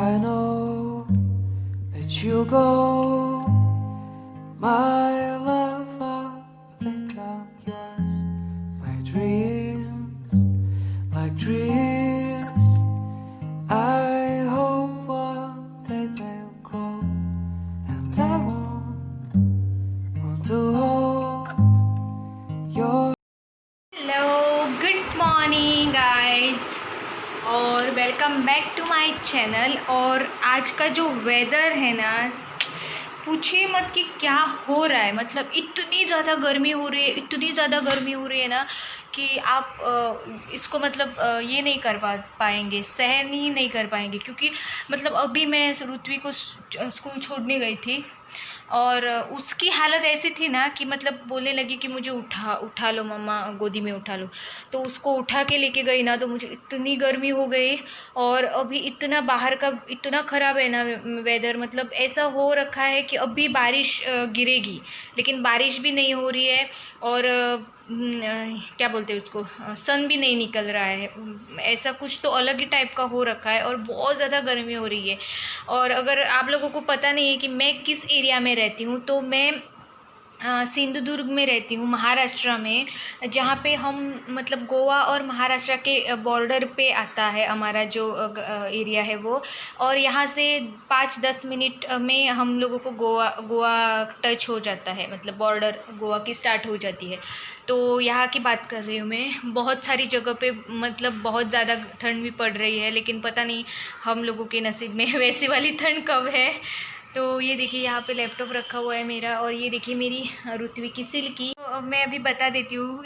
I know that you'll go, my love, I'll think I'm yours. My dreams, like trees, I hope one day they'll grow, and I want to hold your. Hello, good morning guys और welcome back to my channel. और आज का जो weather है ना, पूछिए मत कि क्या हो रहा है। मतलब इतनी ज़्यादा गर्मी हो रही है, इतनी ज़्यादा गर्मी हो रही है ना कि आप इसको मतलब ये नहीं कर पाएंगे, सहन ही नहीं कर पाएंगे। क्योंकि मतलब अभी मैं ऋत्वी को स्कूल छोड़ने गई थी और उसकी हालत ऐसी थी ना कि मतलब बोलने लगी कि मुझे उठा लो मम्मा, गोदी में उठा लो। तो उसको उठा के लेके गई ना, तो मुझे इतनी गर्मी हो गई। और अभी इतना बाहर का इतना ख़राब है ना वेदर, मतलब ऐसा हो रखा है कि अभी बारिश गिरेगी, लेकिन बारिश भी नहीं हो रही है। और क्या बोलते हैं उसको, सन भी नहीं निकल रहा है। ऐसा कुछ तो अलग ही टाइप का हो रखा है और बहुत ज़्यादा गर्मी हो रही है। और अगर आप लोगों को पता नहीं है कि मैं किस एरिया में रहती हूँ, तो मैं सिंधुदुर्ग में रहती हूँ, महाराष्ट्र में, जहाँ पे हम मतलब गोवा और महाराष्ट्र के बॉर्डर पे आता है हमारा जो एरिया है वो। और यहाँ से 5-10 मिनट में हम लोगों को गोवा टच हो जाता है, मतलब बॉर्डर गोवा की स्टार्ट हो जाती है। तो यहाँ की बात कर रही हूँ मैं। बहुत सारी जगह पे मतलब बहुत ज़्यादा ठंड भी पड़ रही है, लेकिन पता नहीं हम लोगों के नसीब में वैसी वाली ठंड कब है। तो ये देखिए, यहाँ पे लैपटॉप रखा हुआ है मेरा, और ये देखिए मेरी ऋत्वी की सिल्की। तो अब मैं अभी बता देती हूँ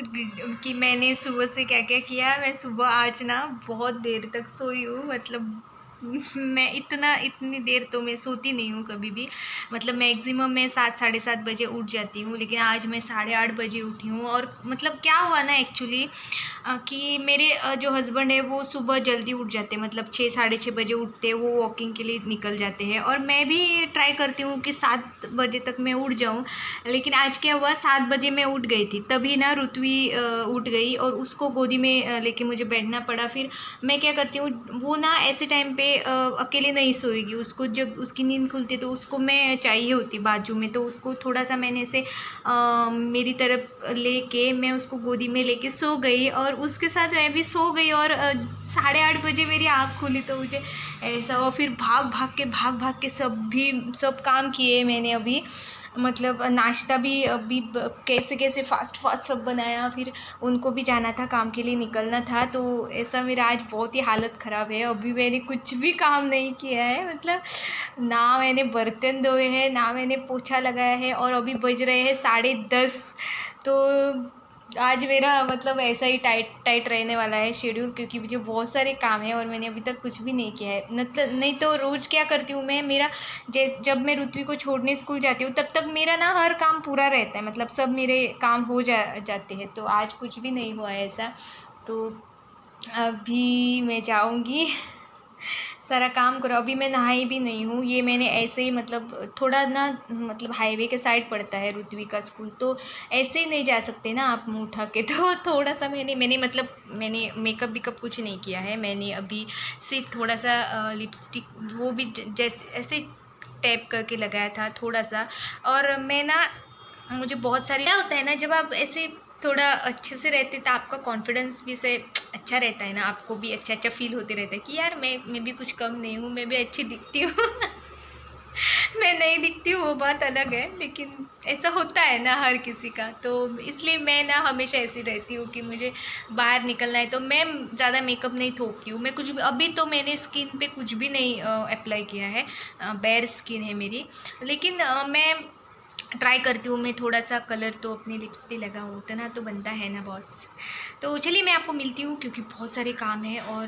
कि मैंने सुबह से क्या क्या किया। मैं सुबह आज ना बहुत देर तक सोई हूँ। मतलब मैं इतनी देर तो मैं सोती नहीं हूँ कभी भी। मतलब मैक्सिमम मैं 7-7:30 बजे उठ जाती हूँ, लेकिन आज मैं 8:30 बजे उठी हूँ। और मतलब क्या हुआ ना एक्चुअली कि मेरे जो हस्बैंड है वो सुबह जल्दी उठ जाते हैं, मतलब 6-6:30 बजे उठते हैं, वो वॉकिंग के लिए निकल जाते हैं। और मैं भी ट्राई करती हूँ कि 7 बजे तक मैं उठ जाऊँ। लेकिन आज क्या हुआ, 7 बजे मैं उठ गई थी, तभी ना ऋत्वी उठ गई और उसको गोदी में लेके मुझे बैठना पड़ा। फिर मैं क्या करती हूँ, वो ना ऐसे टाइम पे अकेले नहीं सोएगी, उसको जब उसकी नींद खुलती है तो उसको मैं चाहिए होती बाजू में। तो उसको थोड़ा सा मैंने ऐसे मेरी तरफ लेके मैं उसको गोदी में लेके सो गई, और उसके साथ मैं भी सो गई। और 8:30 बजे मेरी आँख खुली तो मुझे ऐसा हुआ। फिर भाग भाग के सब काम किए मैंने अभी। मतलब नाश्ता भी अभी कैसे कैसे फास्ट सब बनाया। फिर उनको भी जाना था, काम के लिए निकलना था। तो ऐसा मेरा आज बहुत ही हालत ख़राब है। अभी मैंने कुछ भी काम नहीं किया है, मतलब ना मैंने बर्तन धोए हैं, ना मैंने पोछा लगाया है। और अभी बज रहे हैं 10:30। तो आज मेरा मतलब ऐसा ही टाइट रहने वाला है शेड्यूल, क्योंकि मुझे बहुत सारे काम हैं और मैंने अभी तक कुछ भी नहीं किया है। मतलब नहीं तो रोज़ क्या करती हूँ मैं, मेरा जब मैं ऋत्वी को छोड़ने स्कूल जाती हूँ तब तक मेरा ना हर काम पूरा रहता है, मतलब सब मेरे काम हो जाते हैं। तो आज कुछ भी नहीं हुआ है ऐसा। तो अभी मैं जाऊँगी, सारा काम करो। अभी मैं नहाई भी नहीं हूँ, ये मैंने ऐसे ही मतलब थोड़ा ना, मतलब हाईवे के साइड पड़ता है ऋत्वी का स्कूल, तो ऐसे ही नहीं जा सकते ना आप मुँह उठा के। तो थोड़ा सा मैंने मेकअप वेकअप कुछ नहीं किया है। मैंने अभी सिर्फ थोड़ा सा लिपस्टिक, वो भी जैसे ऐसे टैप करके लगाया था थोड़ा सा। और मैं ना, मुझे बहुत सारी क्या होता है ना, जब आप ऐसे थोड़ा अच्छे से रहते तो आपका कॉन्फिडेंस भी से अच्छा रहता है ना, आपको भी अच्छा फील होते रहता है कि यार मैं भी कुछ कम नहीं हूँ, मैं भी अच्छी दिखती हूँ। मैं नहीं दिखती हूँ वो बात अलग है, लेकिन ऐसा होता है ना हर किसी का। तो इसलिए मैं ना हमेशा ऐसी रहती हूँ कि मुझे बाहर निकलना है तो मैं ज़्यादा मेकअप नहीं थोपती हूँ। मैं कुछ भी, अभी तो मैंने स्किन पे कुछ भी नहीं अप्लाई किया है, बेयर स्किन है मेरी। लेकिन मैं ट्राई करती हूँ, मैं थोड़ा सा कलर तो अपने लिप्स पे लगाऊँ, उतना तो बनता है ना बॉस। तो चलिए मैं आपको मिलती हूँ, क्योंकि बहुत सारे काम हैं। और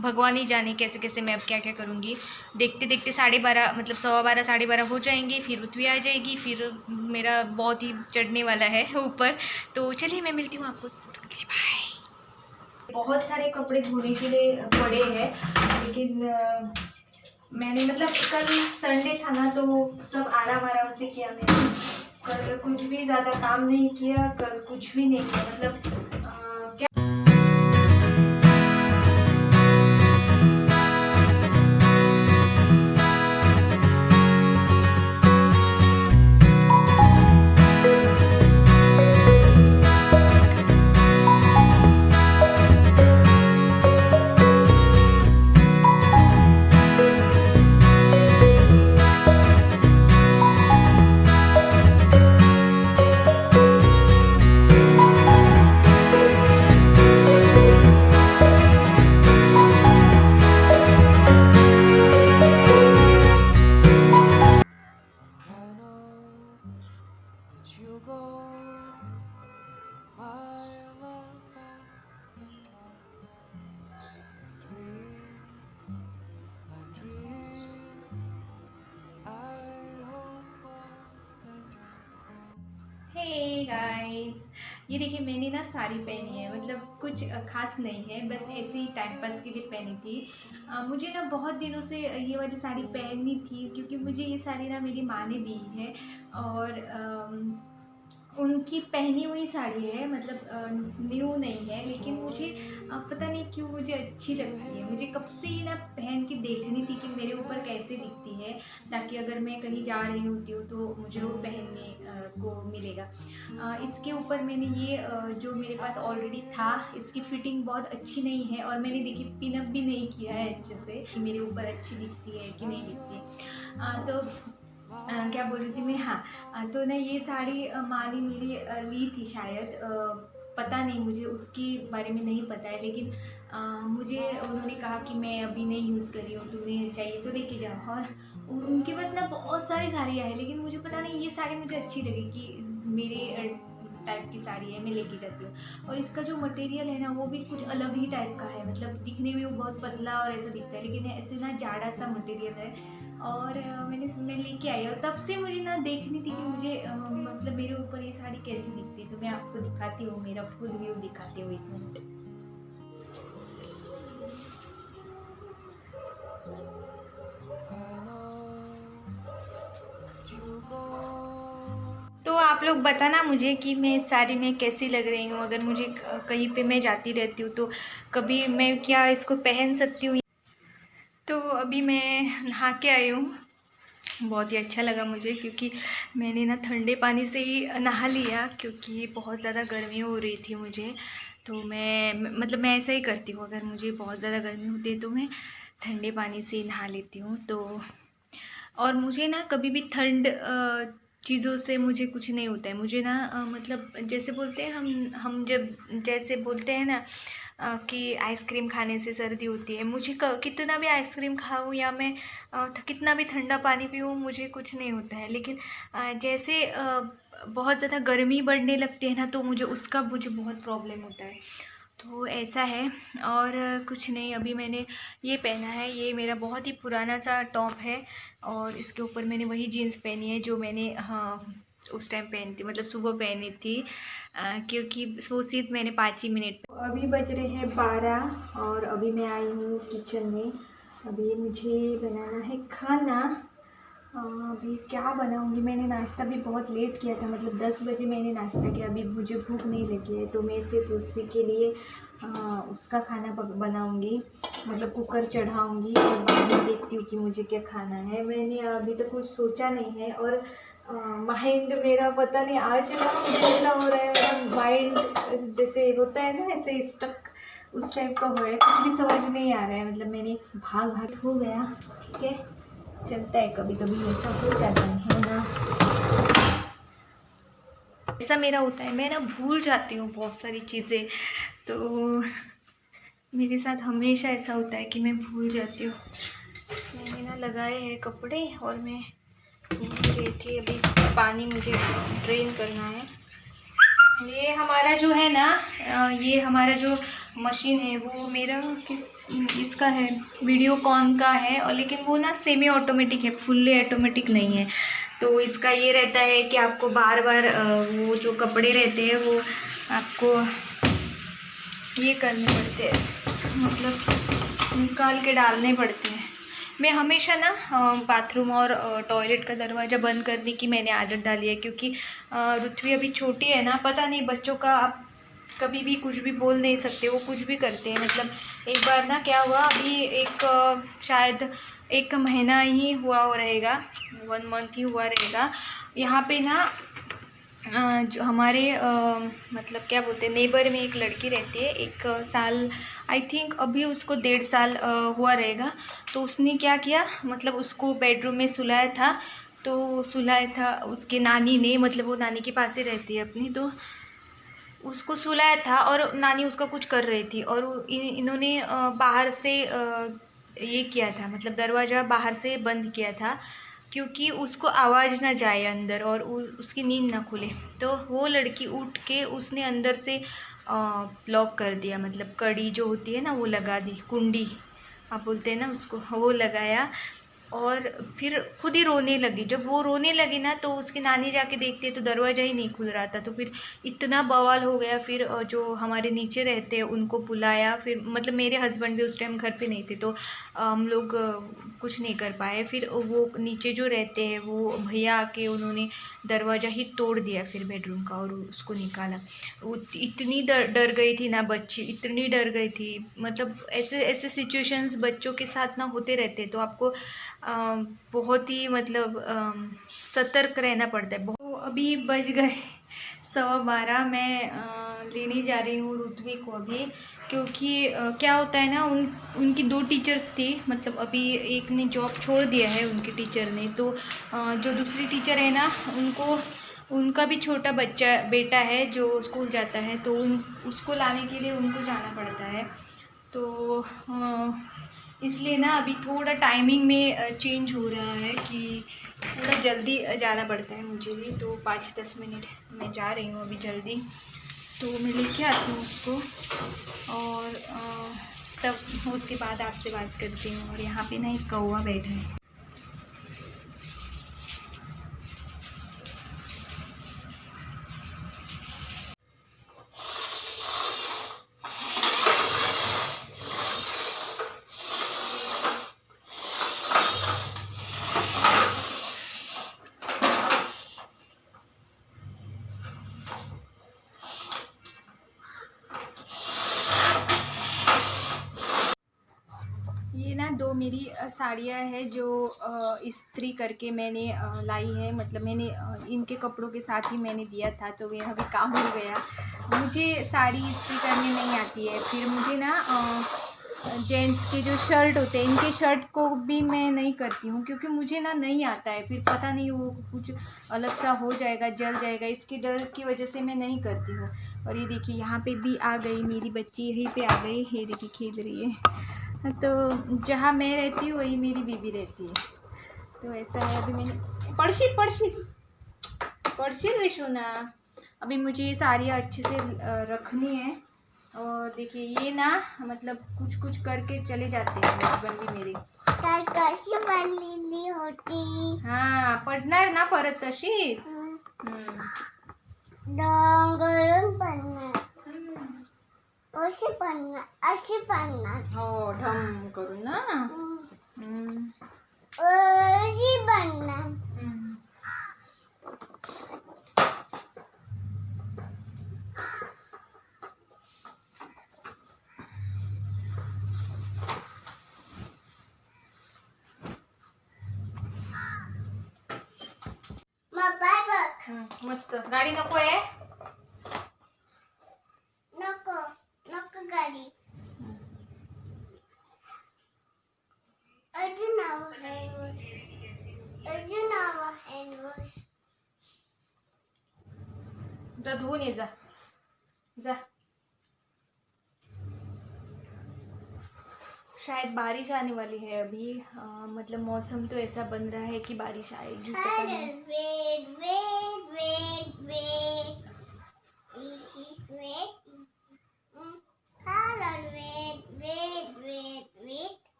भगवान ही जाने कैसे कैसे मैं अब क्या क्या करूँगी। देखते देखते 12:30, मतलब 12:15 12:30 हो जाएंगे, फिर ऋत्वी आ जाएगी, फिर मेरा बहुत ही चढ़ने वाला है ऊपर। तो चलिए मैं मिलती हूँ आपको, बाय। बहुत सारे कपड़े धोने के लिए पड़े हैं, लेकिन मैंने मतलब कल संडे था ना, तो सब आराम से किया मैंने। कल कुछ भी ज़्यादा काम नहीं किया, कल कुछ भी नहीं किया। मतलब क्या गाइस, ये देखिए मैंने ना साड़ी पहनी है, मतलब कुछ खास नहीं है, बस ऐसे ही टाइम पास के लिए पहनी थी। मुझे ना बहुत दिनों से ये वाली साड़ी पहननी थी, क्योंकि मुझे ये साड़ी ना मेरी माँ ने दी है। और उनकी पहनी हुई साड़ी है, मतलब न्यू नहीं है, लेकिन मुझे पता नहीं क्यों मुझे अच्छी लगती है। मुझे कब से ही ना पहन के देखनी थी कि मेरे ऊपर कैसे दिखती है, ताकि अगर मैं कहीं जा रही होती हूँ तो मुझे वो पहनने को मिलेगा। इसके ऊपर मैंने ये जो मेरे पास ऑलरेडी था, इसकी फिटिंग बहुत अच्छी नहीं है, और मैंने देखी पिनअप भी नहीं किया है अच्छे से कि मेरे ऊपर अच्छी दिखती है कि नहीं दिखती है। तो क्या बोल रही थी मैं, हाँ। तो ना ये साड़ी माँ ने मेरी ली थी शायद, पता नहीं, मुझे उसके बारे में नहीं पता है, लेकिन मुझे उन्होंने कहा कि मैं अभी नहीं यूज़ कर रही हूँ, तुम्हें चाहिए तो लेके जाओ। और उनके पास ना बहुत सारी साड़ियाँ हैं, लेकिन मुझे पता नहीं ये साड़ी मुझे अच्छी लगी कि मेरे टाइप की साड़ी है, मैं लेके जाती हूँ। और इसका जो मटेरियल है ना, वो भी कुछ अलग ही टाइप का है, मतलब दिखने में वो बहुत पतला और ऐसा दिखता है, लेकिन ऐसे ना जाड़ा सा मटेरियल है। और मैं लेके आई, और तब से मुझे ना देखनी थी कि मुझे मतलब मेरे ऊपर ये साड़ी कैसी दिखती है। तो मैं आपको दिखाती हूँ, मेरा फुल व्यू दिखाती हूँ एक minute. I know you go. तो आप लोग बताना मुझे कि मैं इस साड़ी में कैसी लग रही हूँ। अगर मुझे कहीं पे मैं जाती रहती हूँ तो कभी मैं क्या इसको पहन सकती हूँ। तो अभी मैं नहा के आई हूँ, बहुत ही अच्छा लगा मुझे, क्योंकि मैंने ना ठंडे पानी से ही नहा लिया, क्योंकि बहुत ज़्यादा गर्मी हो रही थी मुझे। तो मैं ऐसा ही करती हूँ, अगर मुझे बहुत ज़्यादा गर्मी होती है तो मैं ठंडे पानी से ही नहा लेती हूँ। तो और मुझे ना कभी भी ठंड चीज़ों से मुझे कुछ नहीं होता है। मुझे ना मतलब जैसे बोलते हैं हम जब जैसे बोलते हैं ना कि आइसक्रीम खाने से सर्दी होती है, मुझे कितना भी आइसक्रीम खाऊं या मैं कितना भी ठंडा पानी पीऊं, मुझे कुछ नहीं होता है। लेकिन जैसे बहुत ज़्यादा गर्मी बढ़ने लगती है ना, तो मुझे बहुत प्रॉब्लम होता है। तो ऐसा है। और कुछ नहीं, अभी मैंने ये पहना है, ये मेरा बहुत ही पुराना सा टॉप है, और इसके ऊपर मैंने वही जीन्स पहनी है जो मैंने उस टाइम पहनी थी, मतलब सुबह पहनी थी, क्योंकि वो सिर्फ मैंने 5 ही मिनट। अभी बज रहे हैं 12, और अभी मैं आई हूँ किचन में। अभी मुझे बनाना है खाना। अभी क्या बनाऊंगी, मैंने नाश्ता भी बहुत लेट किया था, मतलब 10 बजे मैंने नाश्ता किया। अभी मुझे भूख नहीं लगी है, तो मैं सिर्फ पृथ्वी के लिए उसका खाना बनाऊंगी, मतलब कुकर चढ़ाऊंगी, और बाद में देखती हूँ कि मुझे क्या खाना है। मैंने अभी तक कुछ सोचा नहीं है, और माइंड मेरा पता नहीं आज ना मुझे ऐसा हो रहा है, मेरा माइंड जैसे होता है ना, ऐसे स्टक उस टाइप का हो रहा है, कुछ भी समझ नहीं आ रहा है। मतलब मैंने भाग भाग हो गया, ठीक है, चलता है, कभी कभी ऐसा हो जाता है ना, ऐसा मेरा होता है, मैं ना भूल जाती हूँ बहुत सारी चीज़ें। तो मेरे साथ हमेशा ऐसा होता है कि मैं भूल जाती हूँ। मैंने ना लगाए हैं कपड़े, और मैं घूम रही थी। अभी इसका पानी मुझे ड्रेन करना है। ये हमारा जो है ना, ये हमारा जो मशीन है वो मेरा इसका है, वीडियोकॉन का है, और लेकिन वो ना सेमी ऑटोमेटिक है, फुल्ली ऑटोमेटिक नहीं है। तो इसका ये रहता है कि आपको बार बार वो जो कपड़े रहते हैं वो आपको ये करने पड़ते हैं, मतलब निकाल के डालने पड़ते हैं। मैं हमेशा ना बाथरूम और टॉयलेट का दरवाज़ा बंद करने की मैंने आदत डाली है, क्योंकि रुथवी अभी छोटी है ना, पता नहीं, बच्चों का आप कभी भी कुछ भी बोल नहीं सकते, वो कुछ भी करते हैं। मतलब एक बार ना क्या हुआ, अभी शायद 1 महीना ही हुआ रहेगा, 1 मंथ ही हुआ रहेगा। यहाँ पे ना जो हमारे मतलब क्या बोलते हैं, नेबर में एक लड़की रहती है, 1 साल, आई थिंक अभी उसको 1.5 साल हुआ रहेगा। तो उसने क्या किया, मतलब उसको बेडरूम में सुलाया था। तो सुलाया था उसके नानी ने, मतलब वो नानी के पास ही रहती है अपनी, तो उसको सुलाया था, और नानी उसका कुछ कर रही थी, और इन्होंने बाहर से ये किया था, मतलब दरवाज़ा बाहर से बंद किया था, क्योंकि उसको आवाज़ ना जाए अंदर, और उसकी नींद ना खुले। तो वो लड़की उठ के उसने अंदर से लॉक कर दिया, मतलब कड़ी जो होती है ना वो लगा दी, कुंडी आप बोलते हैं ना उसको, वो लगाया। और फिर खुद ही रोने लगी। जब वो रोने लगी ना तो उसकी नानी जाके देखती है तो दरवाज़ा ही नहीं खुल रहा था। तो फिर इतना बवाल हो गया। फिर जो हमारे नीचे रहते हैं उनको बुलाया। फिर मतलब मेरे हस्बैंड भी उस टाइम घर पे नहीं थे तो हम लोग कुछ नहीं कर पाए। फिर वो नीचे जो रहते हैं वो भैया आके उन्होंने दरवाज़ा ही तोड़ दिया फिर बेडरूम का और उसको निकाला। वो इतनी डर गई थी ना बच्ची, इतनी डर गई थी। मतलब ऐसे ऐसे सिचुएशंस बच्चों के साथ ना होते रहते हैं तो आपको बहुत ही मतलब सतर्क रहना पड़ता है। तो अभी बज गए 12:15। मैं लेने जा रही हूँ ऋत्वी को अभी, क्योंकि क्या होता है ना उनकी 2 टीचर्स थी। मतलब अभी एक ने जॉब छोड़ दिया है उनके टीचर ने। तो जो दूसरी टीचर है ना उनका भी छोटा बेटा है जो स्कूल जाता है। तो उसको लाने के लिए उनको जाना पड़ता है। तो इसलिए ना अभी थोड़ा टाइमिंग में चेंज हो रहा है कि थोड़ा जल्दी जाना पड़ता है मुझे भी। तो 5-10 मिनट मैं जा रही हूँ अभी जल्दी। तो मैं लेके आती हूँ उसको और तब उसके बाद आपसे बात करती हूँ। और यहाँ पे ना एक कौवा बैठा है। ये ना 2 मेरी साड़ियाँ हैं जो इस्त्री करके मैंने लाई है। मतलब मैंने इनके कपड़ों के साथ ही मैंने दिया था तो मेरा भी काम हो गया। मुझे साड़ी इस्त्री करनी नहीं आती है। फिर मुझे ना जेंट्स के जो शर्ट होते हैं इनके शर्ट को भी मैं नहीं करती हूँ क्योंकि मुझे ना नहीं आता है। फिर पता नहीं वो कुछ अलग सा हो जाएगा, जल जाएगा, इसके डर की वजह से मैं नहीं करती हूँ। और ये देखिए यहाँ पे भी आ गई मेरी बच्ची, यहीं पे आ गई। ये देखिए खेल रही है। तो जहाँ मैं रहती हूँ वही मेरी बीबी रहती है। तो ऐसा है। अभी मैंने पड़शी लेशो ना। अभी मुझे ये साड़ियाँ अच्छे से रखनी है। और देखिए ये ना मतलब कुछ कुछ करके चले जाते हैं हस्बैंड भी मेरे। कशी बनलेली होती. हाँ पडणार ना परत तशीच. डोंगरून पडणार. अशी पडणार. हो ढम करून ना. अशी पडणार. मस्त. गाडी नको आहे. नको गाडी. अजून जा धुवून ये जा. शायद बारिश आने वाली है अभी। मतलब मौसम तो ऐसा बन रहा है कि बारिश आएगी। पता नहीं।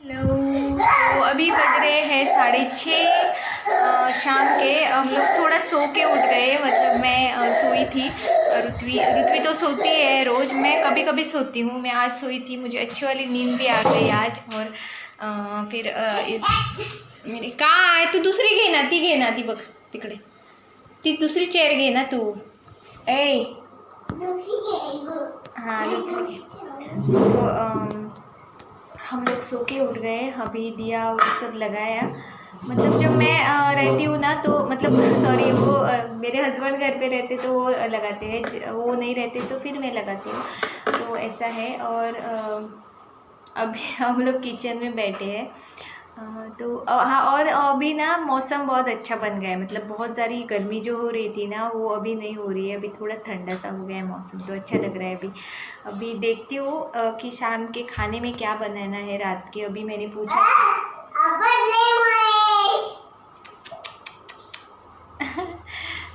हेलो। तो अभी बज रहे हैं 6:30 शाम के। हम लोग थोड़ा सो के उठ गए। मतलब मैं सोई थी। ऋत्वी तो सोती है रोज़। मैं कभी कभी सोती हूँ। मैं आज सोई थी, मुझे अच्छी वाली नींद भी आ गई आज। और फिर मेरे कहाँ आहे तू? दुसरी घे ना ती बघ तिकडे. ती दुसरी चेअर घे ना तू. ए हाँ दूसरी. तो हम लोग सो के उठ गए। अभी दिया और सब लगाया। मतलब जब मैं रहती हूँ ना तो मतलब सॉरी वो मेरे हस्बैंड घर पे रहते तो वो लगाते हैं, वो नहीं रहते तो फिर मैं लगाती हूँ। तो ऐसा है। और अभी हम लोग किचन में बैठे हैं। तो हाँ, और अभी ना मौसम बहुत अच्छा बन गया है। मतलब बहुत सारी गर्मी जो हो रही थी ना वो अभी नहीं हो रही है। अभी थोड़ा ठंडा सा हो गया है मौसम, तो अच्छा लग रहा है। अभी देखती हूँ कि शाम के खाने में क्या बनाना है रात के। अभी मैंने पूछा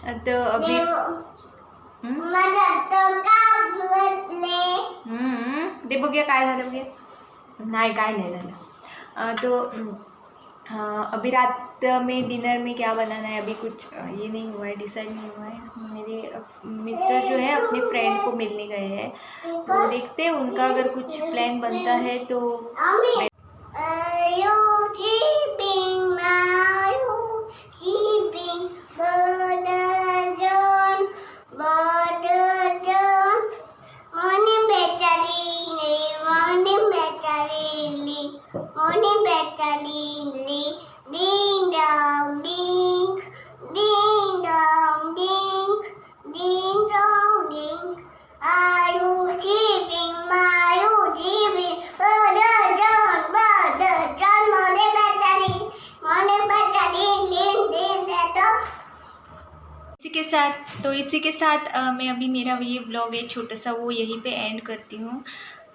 तो अभी माझा डोका फुटले. ते बघूया काय झालं बघूया. नाही काय नाही झालं. तो अभी रात में डिनर में क्या बनाना है अभी कुछ ये नहीं हुआ है, डिसाइड नहीं हुआ है. मेरे मिस्टर जो है अपने फ्रेंड को मिलने गए हैं, तो देखते हैं उनका अगर कुछ प्लान बनता है तो. You sleeping now, you sleeping, Brother John, morning better, ding dong ding, ding dong ding, ding dong ding. Are you sleeping, my you sleeping, Brother John, morning better, ding ding better. इसी के साथ मैं अभी मेरा ये vlog है छोटा सा वो यहीं पे एंड करती हूँ,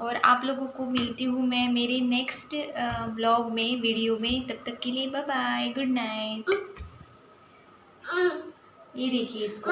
और आप लोगों को मिलती हूँ मैं मेरे नेक्स्ट व्लॉग में, वीडियो में. तब तक के लिए बाय बाय, गुड नाइट. ये देखिए इसको.